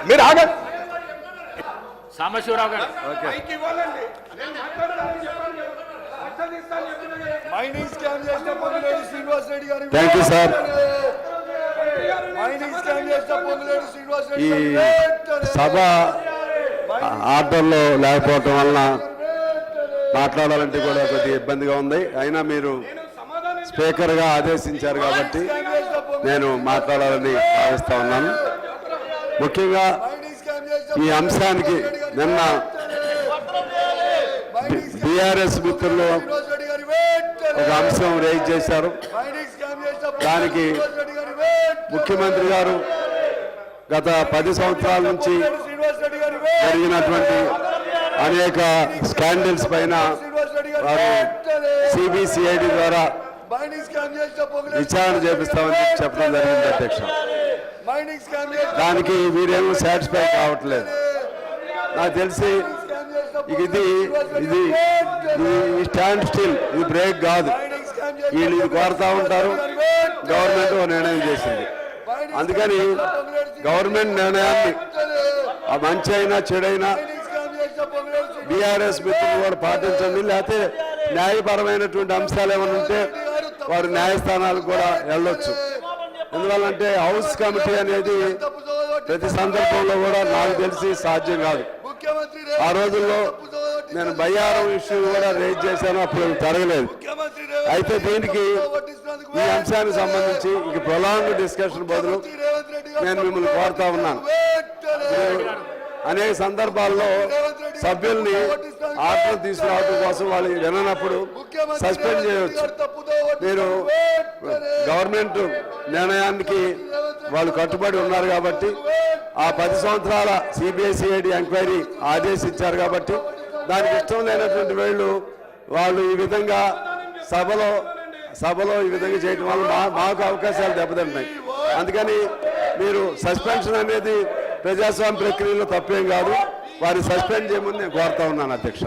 మీరు ఆగండి. సాంబశివరావు గారు థ్యాంక్ యూ సార్. ఈ సభ ఆర్డర్లో లేకపోవటం వలన మాట్లాడాలంటే కూడా కొద్దిగా ఇబ్బందిగా ఉంది. అయినా మీరు స్పీకర్గా ఆదేశించారు కాబట్టి నేను మాట్లాడాలని భావిస్తా ఉన్నాను. ముఖ్యంగా ఈ అంశానికి నిన్న బీఆర్ఎస్ మిత్రులు ఒక అంశం రేజ్ చేశారు. దానికి ముఖ్యమంత్రి గారు గత 10 సంవత్సరాల నుంచి జరిగినటువంటి అనేక స్కాండల్స్ పైన వారు సిబిసిఐడి ద్వారా విచారణ చేపిస్తామని చెప్పడం జరిగింది అధ్యక్ష. దానికి వీరేమో సాటిస్ఫై కావట్లేదు. నాకు తెలిసి ఇది స్టాండ్ స్టిల్, ఇది బ్రేక్ కాదు. వీళ్ళు ఇది కోరుతా ఉంటారు, గవర్నమెంట్ నిర్ణయం చేసింది. అందుకని గవర్నమెంట్ నిర్ణయాన్ని ఆ మంచి అయినా చెడైనా బీఆర్ఎస్ మిత్రులు కూడా పాటించండి. లేకపోతే న్యాయపరమైనటువంటి అంశాలు ఏమైనా ఉంటే వారు న్యాయస్థానాలకు కూడా వెళ్ళొచ్చు. ఎందువల్లంటే హౌస్ కమిటీ అనేది ప్రతి సందర్భంలో కూడా నాకు తెలిసి సాధ్యం కాదు. ఆ రోజుల్లో నేను బయ్యారం ఇష్యూ కూడా రేజ్ చేశాను, అప్పుడు జరగలేదు. అయితే దీనికి ఈ అంశానికి సంబంధించి ఇక ప్రొలాంగ్ డిస్కషన్ బదులు నేను మిమ్మల్ని కోరుతా ఉన్నాను. అనేక సందర్భాల్లో సభ్యుల్ని ఆర్డర్ తీసుకురావడం కోసం వాళ్ళు విననప్పుడు సస్పెండ్ చేయవచ్చు. మీరు గవర్నమెంట్ నిర్ణయానికి వాళ్ళు కట్టుబడి ఉన్నారు కాబట్టి ఆ 10 సంవత్సరాల సిబిఐసిఐడి ఎంక్వైరీ ఆదేశించారు కాబట్టి దానికి ఇష్టం లేనటువంటి వాళ్ళు ఈ విధంగా సభలో ఈ విధంగా చేయడం వల్ల మాకు అవకాశాలు దెబ్బతింటాయి. అందుకని మీరు సస్పెన్షన్ అనేది ప్రజాస్వామ్య ప్రక్రియలో తప్పేం కాదు. వారిని సస్పెండ్ చేయమని నేను కోరుతా ఉన్నాను అధ్యక్ష.